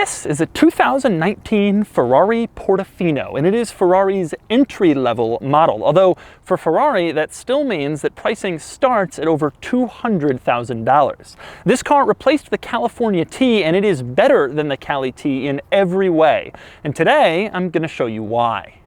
This is a 2019 Ferrari Portofino, and it is Ferrari's entry-level model. Although for Ferrari, that still means that pricing starts at over $200,000. This car replaced the California T, and it is better than the Cali T in every way. And today, I'm going to show you why.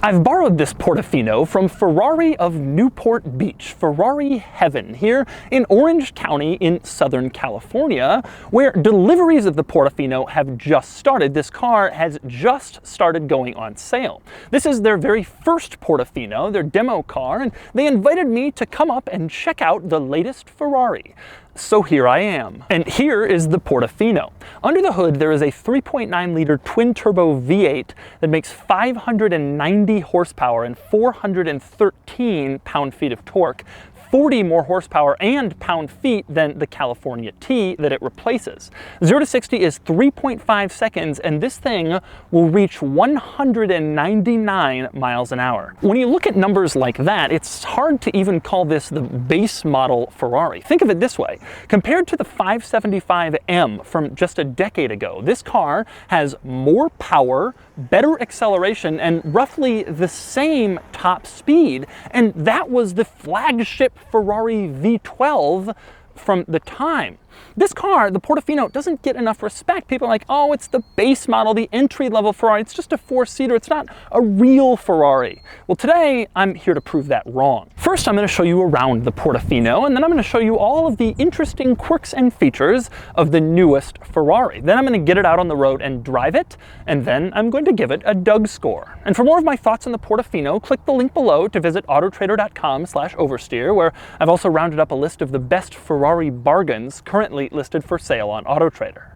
I've borrowed this Portofino from Ferrari of Newport Beach, Ferrari Heaven, here in Orange County in Southern California, where deliveries of the Portofino have just started. This car has just started going on sale. This is their very first Portofino, their demo car, and they invited me to come up and check out the latest Ferrari. So here I am. And here is the Portofino. Under the hood, there is a 3.9-liter twin-turbo V8 that makes 590 horsepower and 413 pound-feet of torque, 40 more horsepower and pound-feet than the California T that it replaces. 0 to 60 is 3.5 seconds, and this thing will reach 199 miles an hour. When you look at numbers like that, it's hard to even call this the base model Ferrari. Think of it this way. Compared to the 575M from just a decade ago, this car has more power, better acceleration, and roughly the same top speed. And that was the flagship Ferrari V12 from the time. This car, the Portofino, doesn't get enough respect. People are like, oh, it's the base model, the entry-level Ferrari. It's just a four-seater. It's not a real Ferrari. Well, today, I'm here to prove that wrong. First, I'm going to show you around the Portofino, and then I'm going to show you all of the interesting quirks and features of the newest Ferrari. Then I'm going to get it out on the road and drive it, and then I'm going to give it a Doug score. And for more of my thoughts on the Portofino, click the link below to visit autotrader.com/oversteer, where I've also rounded up a list of the best Ferrari bargains currently listed for sale on AutoTrader.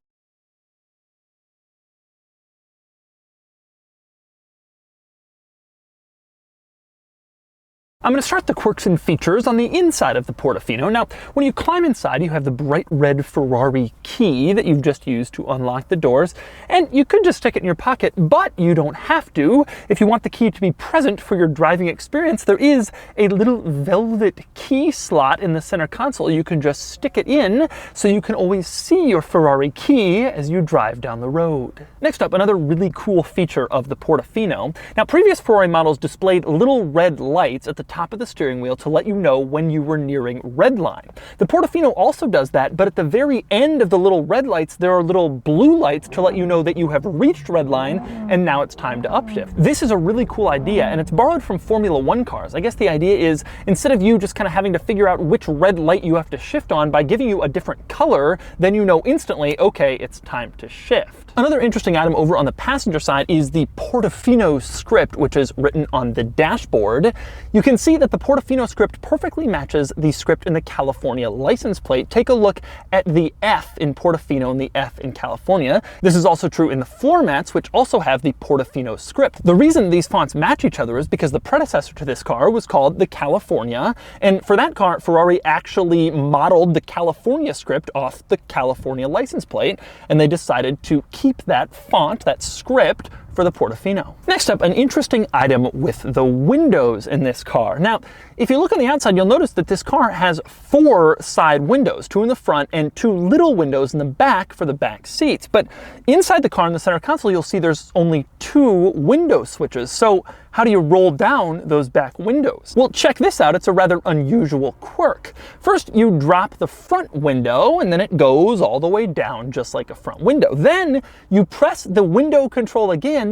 I'm going to start the quirks and features on the inside of the Portofino. Now, when you climb inside, you have the bright red Ferrari key that you've just used to unlock the doors, and you could just stick it in your pocket, but you don't have to. If you want the key to be present for your driving experience, there is a little velvet key slot in the center console. You can just stick it in so you can always see your Ferrari key as you drive down the road. Next up, another really cool feature of the Portofino. Now, previous Ferrari models displayed little red lights at the top of the steering wheel to let you know when you were nearing red line. The Portofino also does that, but at the very end of the little red lights, there are little blue lights to let you know that you have reached red line and now it's time to upshift. This is a really cool idea, and it's borrowed from Formula One cars. I guess the idea is, instead of you just kind of having to figure out which red light you have to shift on, by giving you a different color, then you know instantly, okay, it's time to shift. Another interesting item over on the passenger side is the Portofino script, which is written on the dashboard. You can see that the Portofino script perfectly matches the script in the California license plate. Take a look at the F in Portofino and the F in California. This is also true in the floor mats, which also have the Portofino script. The reason these fonts match each other is because the predecessor to this car was called the California, and for that car, Ferrari actually modeled the California script off the California license plate, and they decided to keep that font, that script, for the Portofino. Next up, an interesting item with the windows in this car. Now, if you look on the outside, you'll notice that this car has 4 side windows, 2 in the front and 2 little windows in the back for the back seats. But inside the car in the center console, you'll see there's only 2 window switches. So how do you roll down those back windows? Well, check this out. It's a rather unusual quirk. First, you drop the front window, and then it goes all the way down just like a front window. Then you press the window control again,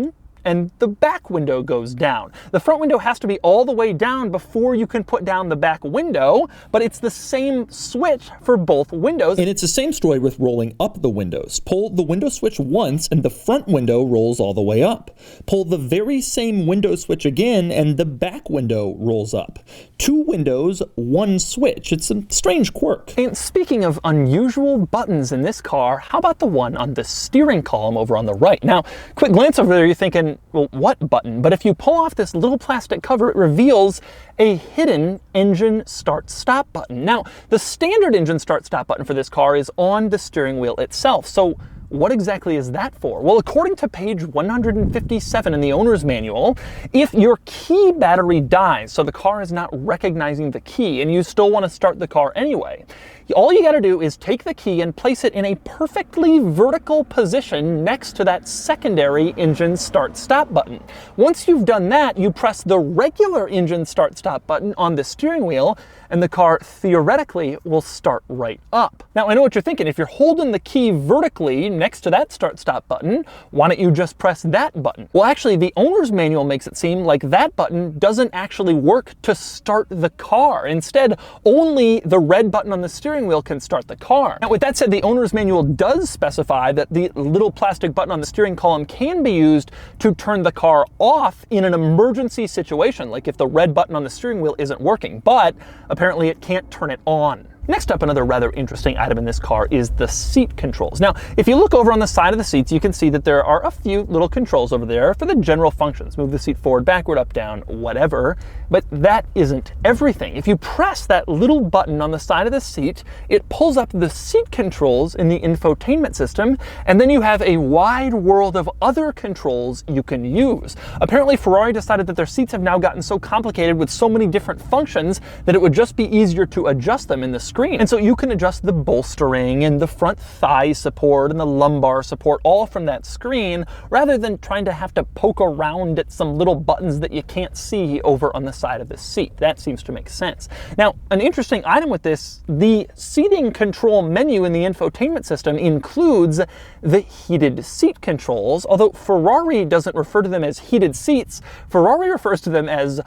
and the back window goes down. The front window has to be all the way down before you can put down the back window, but it's the same switch for both windows. And it's the same story with rolling up the windows. Pull the window switch once and the front window rolls all the way up. Pull the very same window switch again and the back window rolls up. 2 windows, 1 switch. It's a strange quirk. And speaking of unusual buttons in this car, how about the one on the steering column over on the right? Now, quick glance over there, you're thinking, well, what button? But if you pull off this little plastic cover, it reveals a hidden engine start-stop button. Now, the standard engine start-stop button for this car is on the steering wheel itself. So what exactly is that for? Well, according to page 157 in the owner's manual, if your key battery dies, so the car is not recognizing the key and you still want to start the car anyway, All you got to do is take the key and place it in a perfectly vertical position next to that secondary engine start-stop button. Once you've done that, you press the regular engine start-stop button on the steering wheel, and the car theoretically will start right up. Now, I know what you're thinking. If you're holding the key vertically next to that start-stop button, why don't you just press that button? Well, actually, the owner's manual makes it seem like that button doesn't actually work to start the car. Instead, only the red button on the steering wheel can start the car. Now, with that said, the owner's manual does specify that the little plastic button on the steering column can be used to turn the car off in an emergency situation, like if the red button on the steering wheel isn't working, but apparently it can't turn it on. Next up, another rather interesting item in this car is the seat controls. Now, if you look over on the side of the seats, you can see that there are a few little controls over there for the general functions. Move the seat forward, backward, up, down, whatever. But that isn't everything. If you press that little button on the side of the seat, it pulls up the seat controls in the infotainment system, and then you have a wide world of other controls you can use. Apparently, Ferrari decided that their seats have now gotten so complicated with so many different functions that it would just be easier to adjust them in the screen. And so you can adjust the bolstering and the front thigh support and the lumbar support all from that screen, rather than trying to have to poke around at some little buttons that you can't see over on the side of the seat. That seems to make sense. Now, an interesting item with this, the seating control menu in the infotainment system includes the heated seat controls, although Ferrari doesn't refer to them as heated seats. Ferrari refers to them as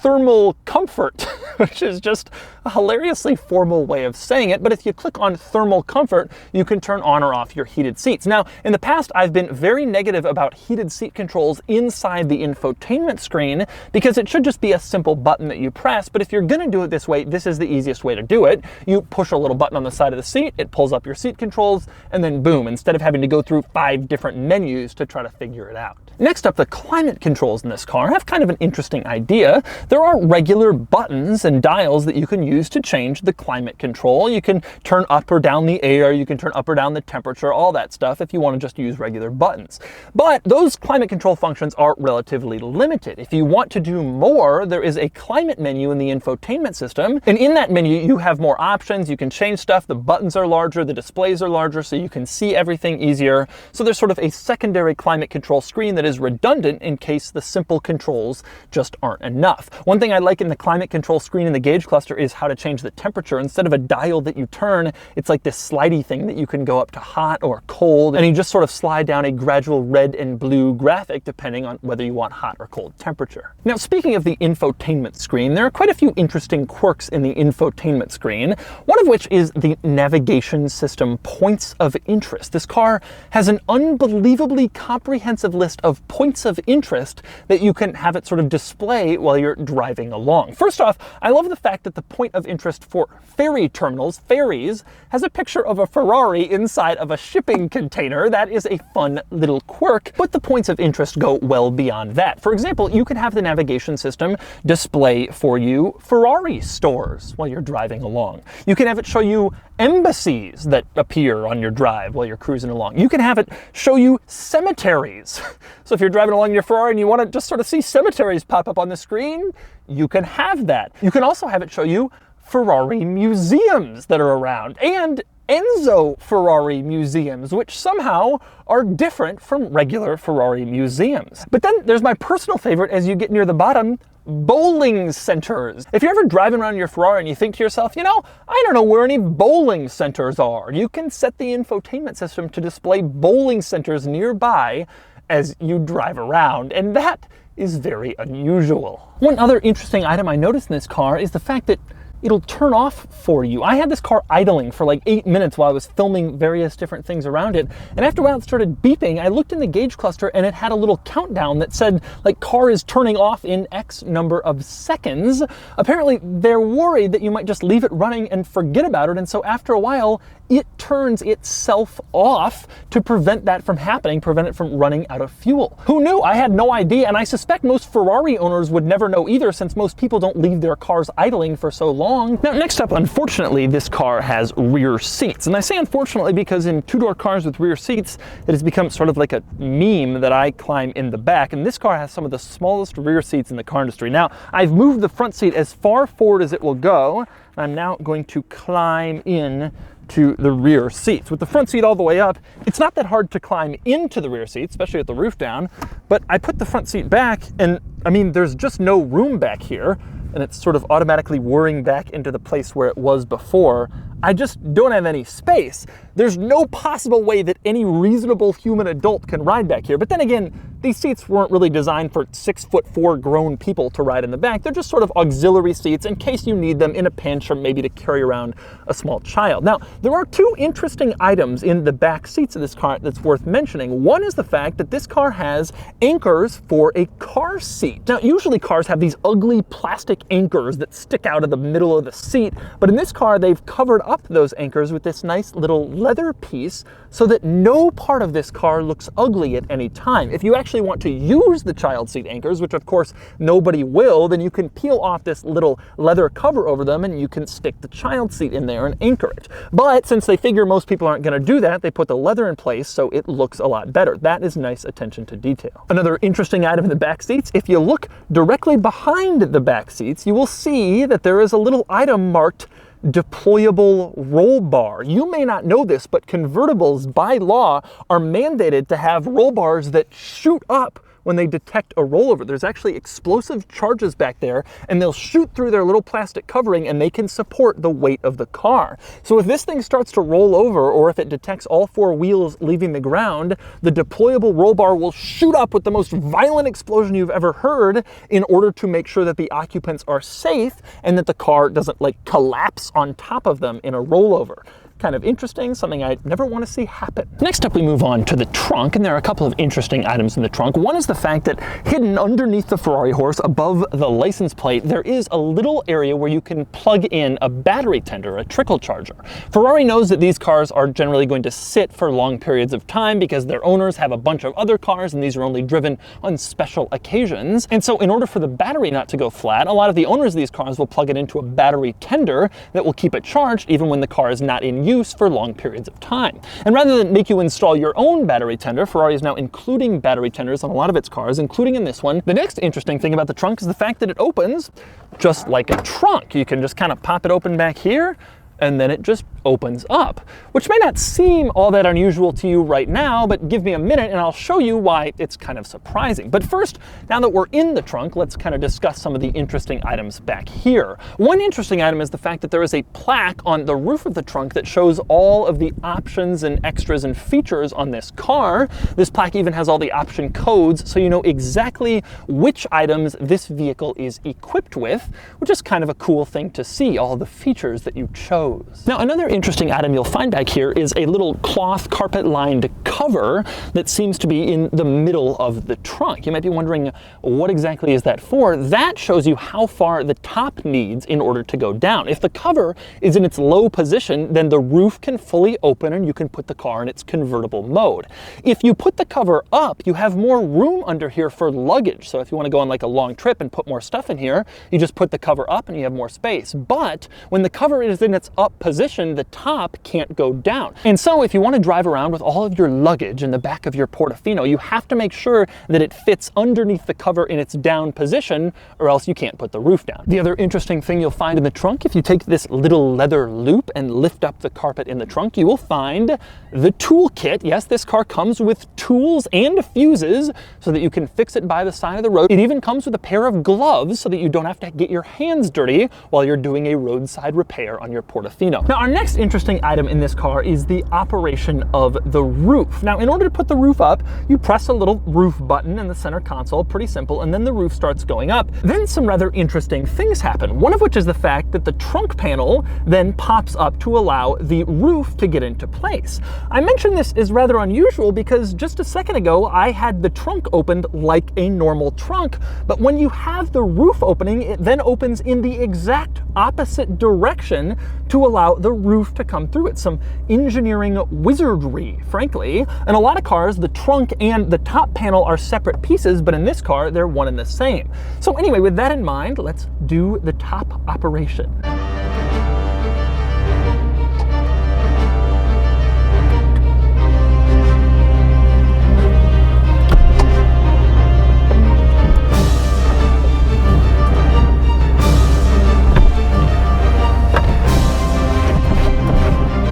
thermal comfort, which is just a hilariously formal way of saying it. But if you click on thermal comfort, you can turn on or off your heated seats. Now, in the past, I've been very negative about heated seat controls inside the infotainment screen because it should just be a simple button that you press. But if you're going to do it this way, this is the easiest way to do it. You push a little button on the side of the seat, it pulls up your seat controls, and then boom, instead of having to go through 5 different menus to try to figure it out. Next up, the climate controls in this car have kind of an interesting idea. There are regular buttons and dials that you can use to change the climate control. You can turn up or down the air, you can turn up or down the temperature, all that stuff if you want to just use regular buttons. But those climate control functions are relatively limited. If you want to do more, there is a climate menu in the infotainment system, and in that menu you have more options. You can change stuff, the buttons are larger, the displays are larger, so you can see everything easier. So there's sort of a secondary climate control screen that is redundant in case the simple controls just aren't enough. One thing I like in the climate control screen in the gauge cluster is how to change the temperature. Instead of a dial that you turn, it's like this slidey thing that you can go up to hot or cold, and you just sort of slide down a gradual red and blue graphic depending on whether you want hot or cold temperature. Now, speaking of the infotainment screen, there are quite a few interesting quirks in the infotainment screen, one of which is the navigation system points of interest. This car has an unbelievably comprehensive list of points of interest that you can have it sort of display while you're driving along. First off, I love the fact that the point of interest for ferry terminals, ferries, has a picture of a Ferrari inside of a shipping container. That is a fun little quirk, but the points of interest go well beyond that. For example, you can have the navigation system display for you Ferrari stores while you're driving along. You can have it show you embassies that appear on your drive while you're cruising along. You can have it show you cemeteries. So if you're driving along your Ferrari and you want to just sort of see cemeteries pop up on the screen, you can have that. You can also have it show you Ferrari museums that are around, and Enzo Ferrari museums, which somehow are different from regular Ferrari museums. But then there's my personal favorite as you get near the bottom, bowling centers. If you're ever driving around your Ferrari and you think to yourself, you know, I don't know where any bowling centers are, you can set the infotainment system to display bowling centers nearby as you drive around, and that is very unusual. One other interesting item I noticed in this car is the fact that it'll turn off for you. I had this car idling for like 8 minutes while I was filming various different things around it, and after a while it started beeping. I looked in the gauge cluster and it had a little countdown that said like car is turning off in X number of seconds. Apparently they're worried that you might just leave it running and forget about it, and so after a while it turns itself off to prevent that from happening, prevent it from running out of fuel. Who knew? I had no idea, and I suspect most Ferrari owners would never know either, since most people don't leave their cars idling for so long. Now, next up, unfortunately, this car has rear seats. And I say unfortunately because in two-door cars with rear seats, it has become sort of like a meme that I climb in the back, and this car has some of the smallest rear seats in the car industry. Now, I've moved the front seat as far forward as it will go. I'm now going to climb in to the rear seats. With the front seat all the way up, it's not that hard to climb into the rear seat, especially with the roof down, but I put the front seat back and I mean, there's just no room back here, and it's sort of automatically whirring back into the place where it was before. I just don't have any space. There's no possible way that any reasonable human adult can ride back here. But then again, these seats weren't really designed for 6'4" grown people to ride in the back. They're just sort of auxiliary seats in case you need them in a pinch or maybe to carry around a small child. Now, there are two interesting items in the back seats of this car that's worth mentioning. One is the fact that this car has anchors for a car seat. Now, usually cars have these ugly plastic anchors that stick out of the middle of the seat, but in this car, they've covered up those anchors with this nice little leather piece so that no part of this car looks ugly at any time. If you actually want to use the child seat anchors, which of course nobody will, then you can peel off this little leather cover over them and you can stick the child seat in there and anchor it. But since they figure most people aren't going to do that, they put the leather in place so it looks a lot better. That is nice attention to detail. Another interesting item in the back seats, if you look directly behind the back seats, you will see that there is a little item marked deployable roll bar. You may not know this, but convertibles by law are mandated to have roll bars that shoot up when they detect a rollover. There's actually explosive charges back there, and they'll shoot through their little plastic covering and they can support the weight of the car. So if this thing starts to roll over, or if it detects all four wheels leaving the ground, the deployable roll bar will shoot up with the most violent explosion you've ever heard in order to make sure that the occupants are safe and that the car doesn't like collapse on top of them in a rollover. Kind of interesting, something I never want to see happen. Next up, we move on to the trunk, and there are a couple of interesting items in the trunk. One is the fact that hidden underneath the Ferrari horse, above the license plate, there is a little area where you can plug in a battery tender, a trickle charger. Ferrari knows that these cars are generally going to sit for long periods of time because their owners have a bunch of other cars and these are only driven on special occasions. And so in order for the battery not to go flat, a lot of the owners of these cars will plug it into a battery tender that will keep it charged even when the car is not in use for long periods of time. And rather than make you install your own battery tender, Ferrari is now including battery tenders on a lot of its cars, including in this one. The next interesting thing about the trunk is the fact that it opens just like a trunk. You can just kind of pop it open back here, and then it just opens up, which may not seem all that unusual to you right now, but give me a minute and I'll show you why it's kind of surprising. But first, now that we're in the trunk, let's kind of discuss some of the interesting items back here. One interesting item is the fact that there is a plaque on the roof of the trunk that shows all of the options and extras and features on this car. This plaque even has all the option codes, so you know exactly which items this vehicle is equipped with, which is kind of a cool thing to see, all the features that you chose. Now, another interesting item you'll find back here is a little cloth carpet-lined cover that seems to be in the middle of the trunk. You might be wondering, what exactly is that for? That shows you how far the top needs in order to go down. If the cover is in its low position, then the roof can fully open and you can put the car in its convertible mode. If you put the cover up, you have more room under here for luggage. So if you want to go on like a long trip and put more stuff in here, you just put the cover up and you have more space. But when the cover is in its up position, the top can't go down. And so if you want to drive around with all of your luggage in the back of your Portofino, you have to make sure that it fits underneath the cover in its down position, or else you can't put the roof down. The other interesting thing you'll find in the trunk, if you take this little leather loop and lift up the carpet in the trunk, you will find the tool kit. Yes, this car comes with tools and fuses so that you can fix it by the side of the road. It even comes with a pair of gloves so that you don't have to get your hands dirty while you're doing a roadside repair on your Portofino. Now, our next interesting item in this car is the operation of the roof. Now, in order to put the roof up, you press a little roof button in the center console, pretty simple, and then the roof starts going up. Then some rather interesting things happen, one of which is the fact that the trunk panel then pops up to allow the roof to get into place. I mentioned this is rather unusual because just a second ago, I had the trunk opened like a normal trunk, but when you have the roof opening, it then opens in the exact opposite direction to allow the roof to come through. It's some engineering wizardry, frankly. In a lot of cars, the trunk and the top panel are separate pieces, but in this car, they're one and the same. So anyway, with that in mind, let's do the top operation.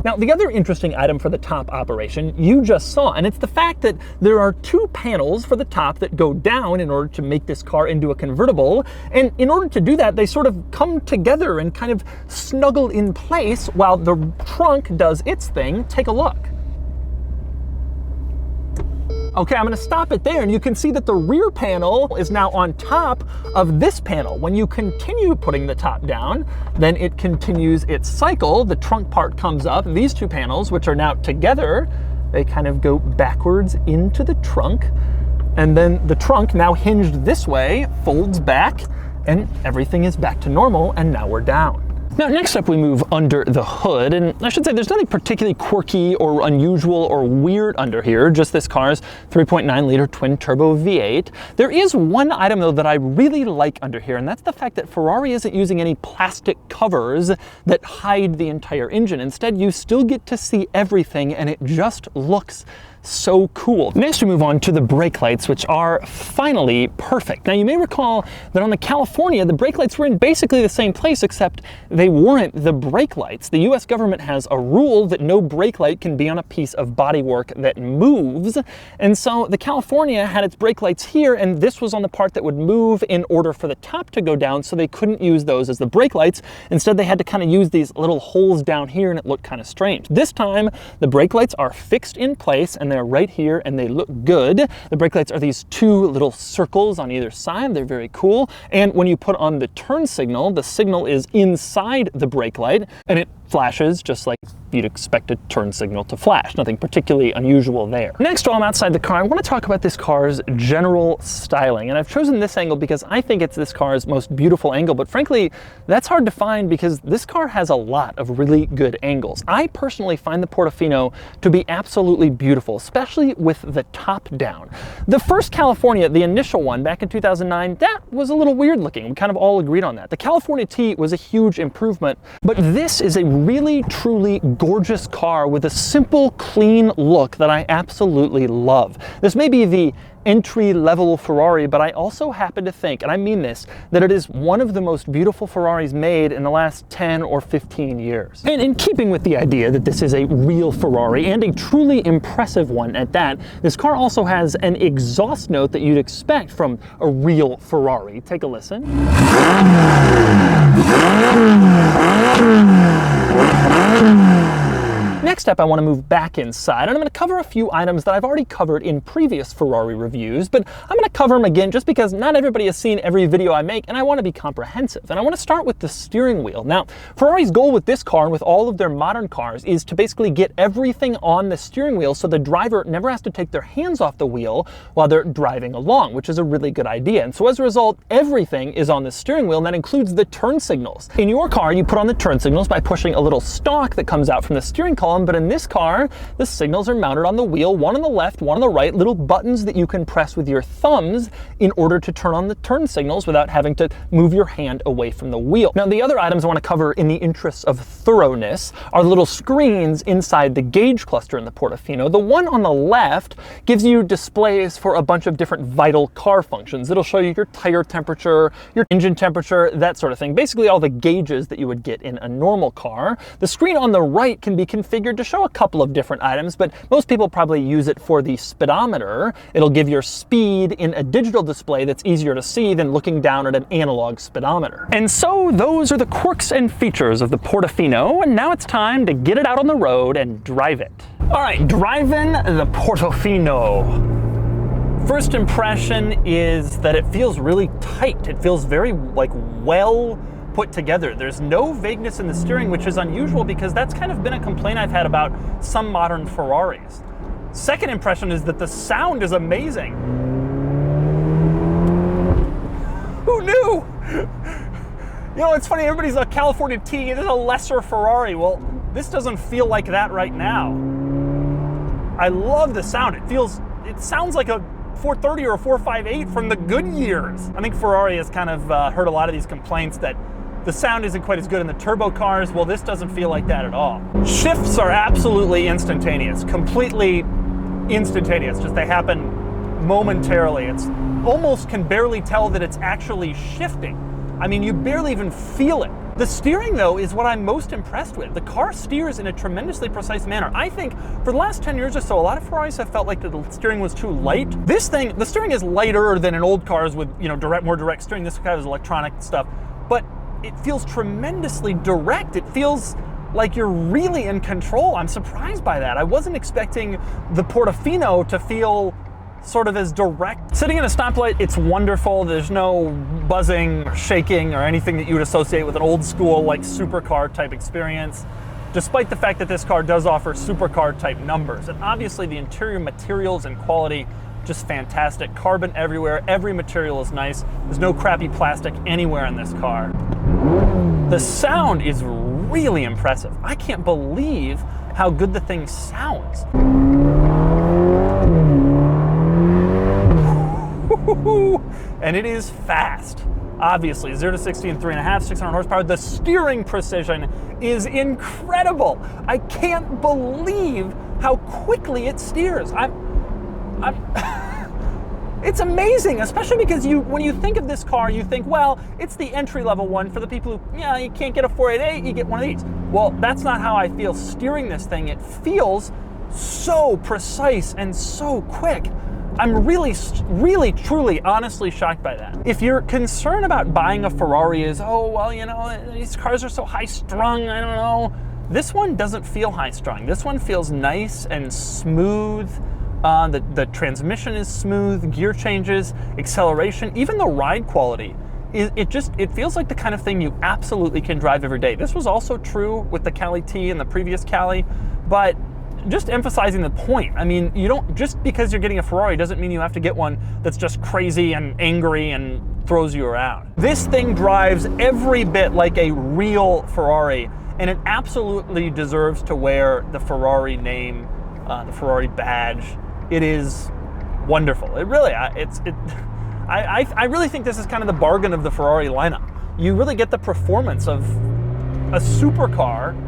Now, the other interesting item for the top operation you just saw, and it's the fact that there are two panels for the top that go down in order to make this car into a convertible. And in order to do that, they sort of come together and kind of snuggle in place while the trunk does its thing. Take a look. Okay, I'm gonna stop it there, and you can see that the rear panel is now on top of this panel. When you continue putting the top down, then it continues its cycle. The trunk part comes up. These two panels, which are now together, they kind of go backwards into the trunk, and then the trunk, now hinged this way, folds back, and everything is back to normal, and now we're down. Now, next up we move under the hood, and I should say there's nothing particularly quirky or unusual or weird under here, just this car's 3.9 liter twin turbo V8. There is one item though that I really like under here, and that's the fact that Ferrari isn't using any plastic covers that hide the entire engine. Instead, you still get to see everything, and it just looks so cool. Next we move on to the brake lights, which are finally perfect. Now you may recall that on the California, the brake lights were in basically the same place, except they weren't the brake lights. The US government has a rule that no brake light can be on a piece of bodywork that moves, and so the California had its brake lights here, and this was on the part that would move in order for the top to go down, so they couldn't use those as the brake lights. Instead, they had to kind of use these little holes down here, and it looked kind of strange. This time, the brake lights are fixed in place, and they're right here, and they look good. The brake lights are these two little circles on either side. They're very cool. And when you put on the turn signal, the signal is inside the brake light, and it flashes just like you'd expect a turn signal to flash. Nothing particularly unusual there. Next, while I'm outside the car, I want to talk about this car's general styling. And I've chosen this angle because I think it's this car's most beautiful angle, but frankly, that's hard to find because this car has a lot of really good angles. I personally find the Portofino to be absolutely beautiful, especially with the top down. The first California, the initial one back in 2009, that was a little weird looking. We kind of all agreed on that. The California T was a huge improvement, but this is a really, truly gorgeous car with a simple, clean look that I absolutely love. This may be the entry-level Ferrari, but I also happen to think, and I mean this, that it is one of the most beautiful Ferraris made in the last 10 or 15 years. And in keeping with the idea that this is a real Ferrari, and a truly impressive one at that, this car also has an exhaust note that you'd expect from a real Ferrari. Take a listen. Next up, I want to move back inside, and I'm going to cover a few items that I've already covered in previous Ferrari reviews, but I'm going to cover them again just because not everybody has seen every video I make, and I want to be comprehensive. And I want to start with the steering wheel. Now, Ferrari's goal with this car and with all of their modern cars is to basically get everything on the steering wheel so the driver never has to take their hands off the wheel while they're driving along, which is a really good idea. And so as a result, everything is on the steering wheel, and that includes the turn signals. In your car, you put on the turn signals by pushing a little stalk that comes out from the steering column, but in this car, the signals are mounted on the wheel, one on the left, one on the right, little buttons that you can press with your thumbs in order to turn on the turn signals without having to move your hand away from the wheel. Now, the other items I want to cover in the interests of thoroughness are the little screens inside the gauge cluster in the Portofino. The one on the left gives you displays for a bunch of different vital car functions. It'll show you your tire temperature, your engine temperature, that sort of thing. Basically all the gauges that you would get in a normal car. The screen on the right can be configured to show a couple of different items, but most people probably use it for the speedometer. It'll give your speed in a digital display that's easier to see than looking down at an analog speedometer. And so those are the quirks and features of the Portofino, and now it's time to get it out on the road and drive it. All right, driving the Portofino. First impression is that it feels really tight. It feels very well put together. There's no vagueness in the steering, which is unusual because that's kind of been a complaint I've had about some modern Ferraris. Second impression is that the sound is amazing. Who knew? You know, it's funny, everybody's a California T, this is a lesser Ferrari. Well, this doesn't feel like that right now. I love the sound. It sounds like a 430 or a 458 from the good years. I think Ferrari has kind of heard a lot of these complaints that the sound isn't quite as good in the turbo cars. Well, this doesn't feel like that at all. Shifts are absolutely instantaneous, completely instantaneous. Just they happen momentarily. It's almost can barely tell that it's actually shifting. I mean, you barely even feel it. The steering, though, is what I'm most impressed with. The car steers in a tremendously precise manner. I think for the last 10 years or so, a lot of Ferraris have felt like the steering was too light. This thing, the steering is lighter than in old cars with, you know, more direct steering. This kind of is electronic stuff, but it feels tremendously direct. It feels like you're really in control. I'm surprised by that. I wasn't expecting the Portofino to feel sort of as direct. Sitting in a stoplight, it's wonderful. There's no buzzing or shaking or anything that you would associate with an old school like supercar type experience, despite the fact that this car does offer supercar type numbers. And obviously the interior materials and quality, just fantastic. Carbon everywhere, every material is nice. There's no crappy plastic anywhere in this car. The sound is really impressive. I can't believe how good the thing sounds. And it is fast. Obviously, 0 to 60 in 3.5, 600 horsepower. The steering precision is incredible. I can't believe how quickly it steers. It's amazing, especially because when you think of this car, you think, well, it's the entry-level one for the people who, yeah, you can't get a 488, you get one of these. Well, that's not how I feel steering this thing. It feels so precise and so quick. I'm really, truly, honestly shocked by that. If you're concerned about buying a Ferrari as, oh, well, you know, these cars are so high-strung, I don't know. This one doesn't feel high-strung. This one feels nice and smooth. The transmission is smooth, gear changes, acceleration, even the ride quality. It feels like the kind of thing you absolutely can drive every day. This was also true with the Cali T and the previous Cali, but just emphasizing the point. I mean, you don't, just because you're getting a Ferrari doesn't mean you have to get one that's just crazy and angry and throws you around. This thing drives every bit like a real Ferrari, and it absolutely deserves to wear the Ferrari name, the Ferrari badge. It is wonderful. It really, I really think this is kind of the bargain of the Ferrari lineup. You really get the performance of a supercar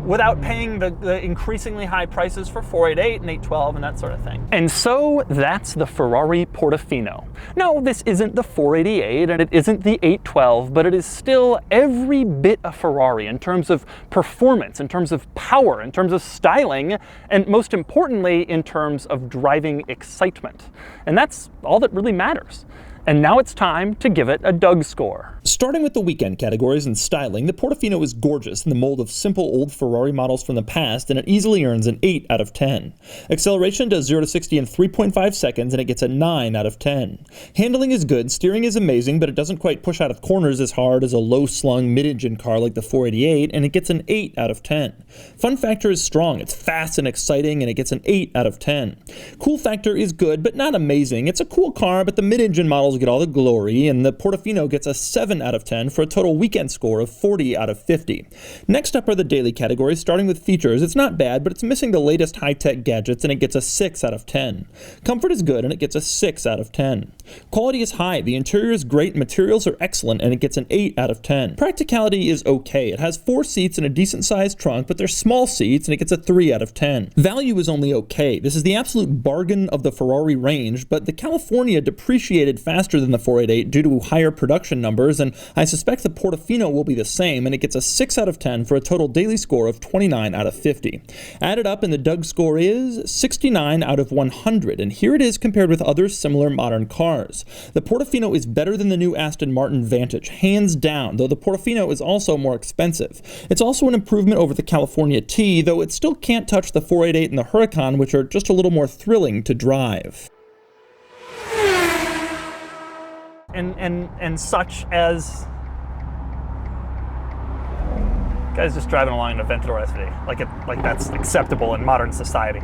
without paying the increasingly high prices for 488 and 812 and that sort of thing. And so that's the Ferrari Portofino. No, this isn't the 488 and it isn't the 812, but it is still every bit a Ferrari in terms of performance, in terms of power, in terms of styling, and most importantly, in terms of driving excitement. And that's all that really matters. And now it's time to give it a Doug score. Starting with the weekend categories and styling, the Portofino is gorgeous in the mold of simple old Ferrari models from the past, and it easily earns an 8 out of 10. Acceleration does 0 to 60 in 3.5 seconds, and it gets a 9 out of 10. Handling is good, steering is amazing, but it doesn't quite push out of corners as hard as a low-slung mid-engine car like the 488, and it gets an 8 out of 10. Fun factor is strong, it's fast and exciting, and it gets an 8 out of 10. Cool factor is good, but not amazing. It's a cool car, but the mid-engine models get all the glory, and the Portofino gets a 7 out of 10 for a total weekend score of 40 out of 50. Next up are the daily categories, starting with features. It's not bad, but it's missing the latest high-tech gadgets, and it gets a 6 out of 10. Comfort is good, and it gets a 6 out of 10. Quality is high, the interior is great, materials are excellent, and it gets an 8 out of 10. Practicality is okay. It has 4 seats and a decent-sized trunk, but they're small seats, and it gets a 3 out of 10. Value is only okay. This is the absolute bargain of the Ferrari range, but the California depreciated faster than the 488 due to higher production numbers, and I suspect the Portofino will be the same, and it gets a 6 out of 10 for a total daily score of 29 out of 50. Added up, and the Doug score is 69 out of 100, and here it is compared with other similar modern cars. The Portofino is better than the new Aston Martin Vantage, hands down, though the Portofino is also more expensive. It's also an improvement over the California T, though it still can't touch the 488 and the Huracan, which are just a little more thrilling to drive. And such as guys just driving along in a Aventador SV, like that's acceptable in modern society.